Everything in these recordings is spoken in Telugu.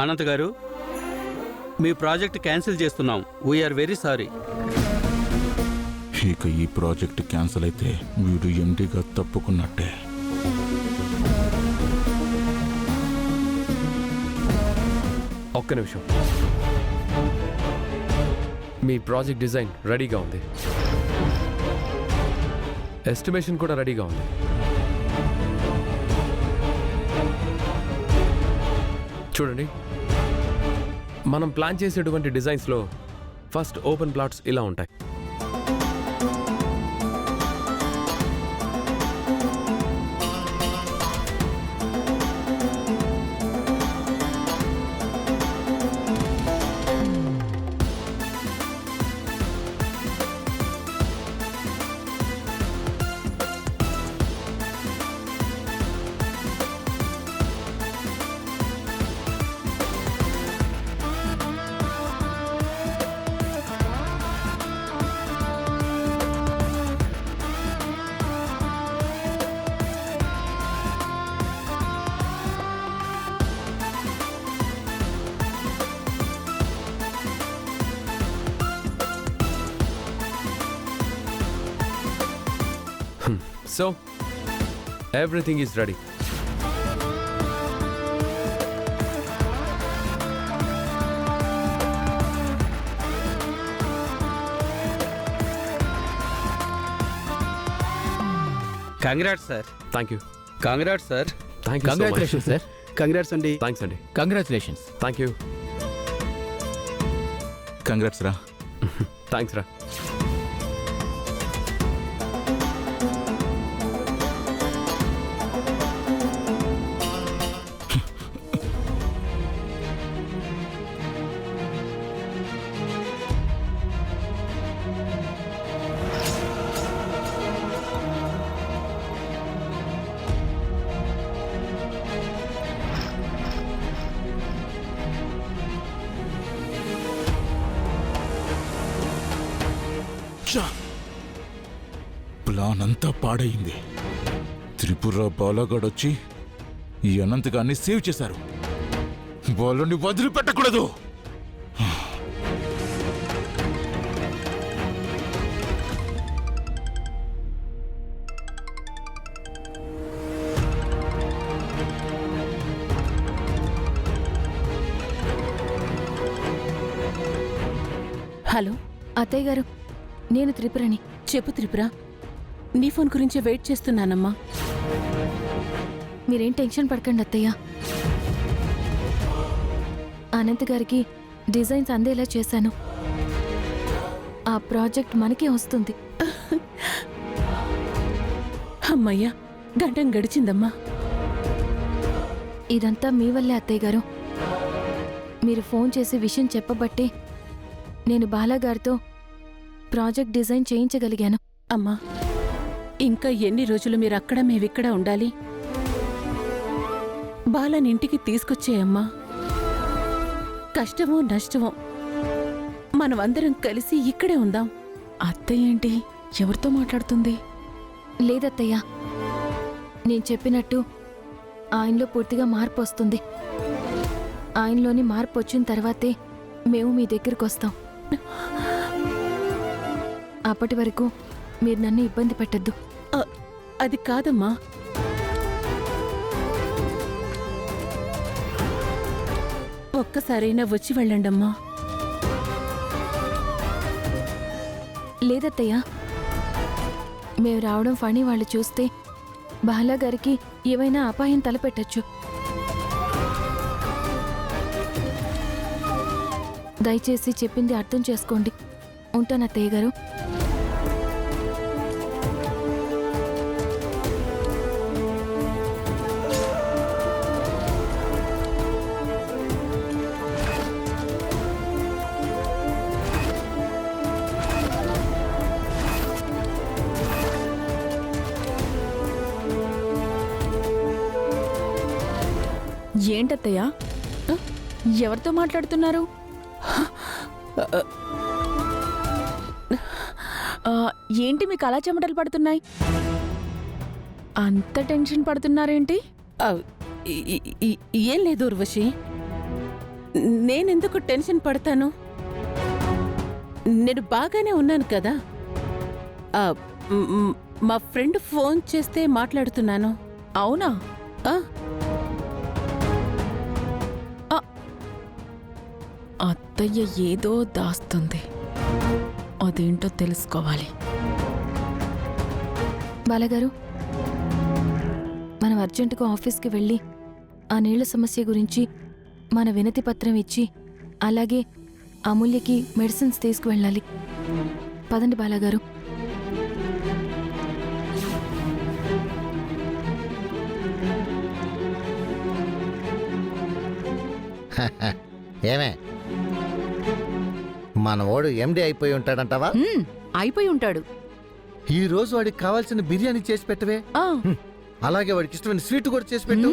అనంత్ గారు, మీ ప్రాజెక్ట్ క్యాన్సిల్ చేస్తున్నాం. We are very sorry. ఇక ఈ ప్రాజెక్ట్ క్యాన్సిల్ అయితే వీడు ఎండిగా తప్పుకున్నట్టే. ఒక్క నిమిషం. మీ ప్రాజెక్ట్ డిజైన్ రెడీగా ఉంది, ఎస్టిమేషన్ కూడా రెడీగా ఉంది. చూడండి, మనం ప్లాన్ చేసేటువంటి డిజైన్స్లో ఫస్ట్ ఓపెన్ ప్లాట్స్ ఇలా ఉంటాయి. So, everything is ready. Congrats sir. Thank you. Congrats sir. Thank you so much. Congratulations sir. Congrats అండి. Thanks అండి. కంగ్రాచులేషన్స్. Thank you. కంగ్రాట్స్ రా. Thanks రా. ప్లాన్ అంతా పాడైంది. త్రిపుర బాలగాడొచ్చి ఈ అనంత్ గారిని సేవ్ చేశారు. వాళ్ళని వదిలిపెట్టకూడదు. హలో అత్తయ్య గారు, నేను త్రిపురని. చెప్పు త్రిపుర, నీ ఫోన్ గురించే వెయిట్ చేస్తున్నానమ్మా. మీరేం టెన్షన్ పడకండి అత్తయ్య. అనంత్ గారికి డిజైన్స్ అందేలా చేశాను. ఆ ప్రాజెక్ట్ మనకే వస్తుంది. అమ్మయ్యా, గంటం గడిచిందమ్మా. ఇదంతా మీ వల్లే అత్తయ్య గారు. మీరు ఫోన్ చేసి విషయం చెప్పబట్టే నేను బాలాగారితో ప్రాజెక్ట్ డిజైన్ చేయించగలిగాను. అమ్మా, ఇంకా ఎన్ని రోజులు మీరు అక్కడ మేవిక్కడ ఉండాలి? బాలాని ఇంటికి తీసుకొచ్చేయమ్మా. కష్టమో నష్టమో మనమందరం కలిసి ఇక్కడే ఉందాం. అత్తయ్య ఏంటి ఎవరితో మాట్లాడుతుంది? లేదత్తయ్య, నేను చెప్పినట్టు ఆయనలో పూర్తిగా మార్పు వస్తుంది. ఆయనలోని మార్పు వచ్చిన తర్వాతే మేము మీ దగ్గరికి వస్తాం. అప్పటి వరకు మీరు నన్ను ఇబ్బంది పెట్టద్దు. అది కాదమ్మా. ఒక్కసారైనా వచ్చి వెళ్ళండమ్మా. లేదత్తయ్య, మేము రావడం ఫణి వాళ్ళు చూస్తే బాలా గారికి ఏవైనా అపాయం తలపెట్టచ్చు. దయచేసి చెప్పింది అర్థం చేసుకోండి. ఉంటాను అత్తయ్య గారు. ఏంటత్తయ్యా, ఎవరితో మాట్లాడుతున్నారు? ఏంటి మీకు అలా చెమటలు పడుతున్నాయి? అంత టెన్షన్ పడుతున్నారేంటి? ఏం లేదు ఉర్వశి, నేనెందుకు టెన్షన్ పడతాను? నేను బాగానే ఉన్నాను కదా. ఆ, మా ఫ్రెండ్ ఫోన్ చేస్తే మాట్లాడుతున్నాను. అవునా? ఆ, అత్తయ్య ఏదో దాస్తుంది, అదేంటో తెలుసుకోవాలి. బాలగారు, మనం అర్జెంటుగా ఆఫీస్కి వెళ్ళి ఆ నీళ్ల సమస్య గురించి మన వినతి పత్రం ఇచ్చి అలాగే అమూల్యకి మెడిసిన్స్ తీసుకువెళ్ళాలి. పదండి బాలగారు. ఏమే మన ఓడు ఎండి అయిపోయి ఉంటాడంటావా? అయిపోయి ఉంటాడు. ఈ రోజు వాడికి కావాల్సిన బిర్యానీ చేసి పెట్టవే. అలాగే వాడికి ఇష్టమైన స్వీట్ కూడా చేసి పెట్టు.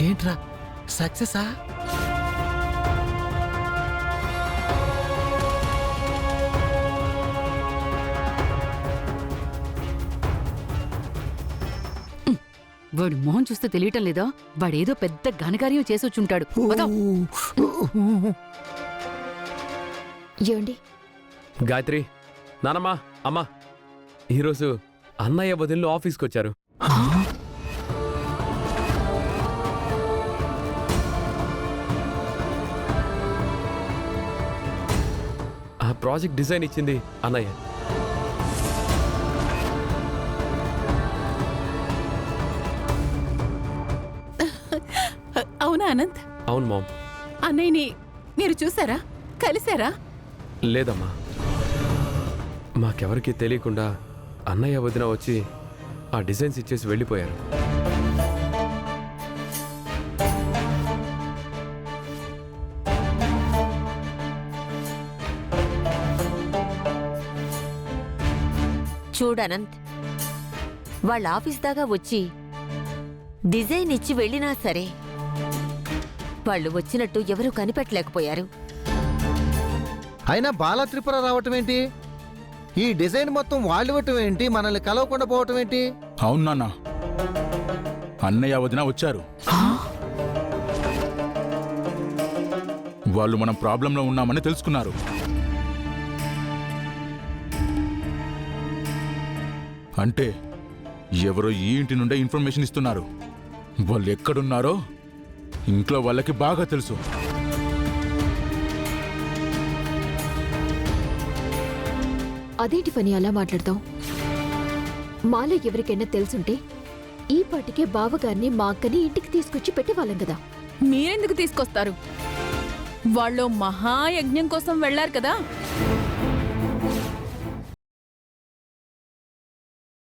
ఏంట్రా సక్సెసా? వాడు మొహం చూస్తే తెలియటం లేదా? వాడేదో పెద్ద ఘనకార్యం చేసొచ్చుంటాడు. ఏమండి? గాయత్రి, నానమ్మా, అమ్మా, ఈరోజు అన్నయ్య వదిలిలో ఆఫీస్కి వచ్చారు. ఆ ప్రాజెక్ట్ డిజైన్ ఇచ్చింది అన్నయ్య. అవునా అనంత్? అవును మామ్. అన్నయ్యని మీరు చూసారా? కలిసారా? లేదమ్మా, మాకెవరికీ తెలియకుండా అన్నయ్య వదిన వచ్చి ఆ డిజైన్స్ ఇచ్చేసి వెళ్ళిపోయారు. చూడనంత్, వాళ్ళ ఆఫీస్ దాకా వచ్చి డిజైన్ ఇచ్చి వెళ్ళినా సరే వాళ్ళు వచ్చినట్టు ఎవరూ కనిపెట్టలేకపోయారు. అయినా బాలా త్రిపుర రావటం ఏంటి? ఈ డిజైన్ మొత్తం వాళ్ళు ఇవ్వటం ఏంటి? మనల్ని కలవకుండా పోవటం ఏంటి? అవును నాన్న, అన్నయ్య వదిన వచ్చారు. వాళ్ళు మనం ప్రాబ్లంలో ఉన్నామని తెలుసుకున్నారు. అంటే ఎవరో ఈ ఇంటి నుండే ఇన్ఫర్మేషన్ ఇస్తున్నారు. వాళ్ళు ఎక్కడున్నారో ఇంట్లో వాళ్ళకి బాగా తెలుసు. అదేంటి పని అలా మాట్లాడతాం? మాలో ఎవరికైనా తెలుసుంటే ఈ పాటికే బావగారిని మా అక్కని ఇంటికి తీసుకొచ్చి పెట్టేవాళ్ళం కదా. మీరెందుకు తీసుకొస్తారు? వాళ్ళు మహాయజ్ఞం కోసం వెళ్లారు కదా.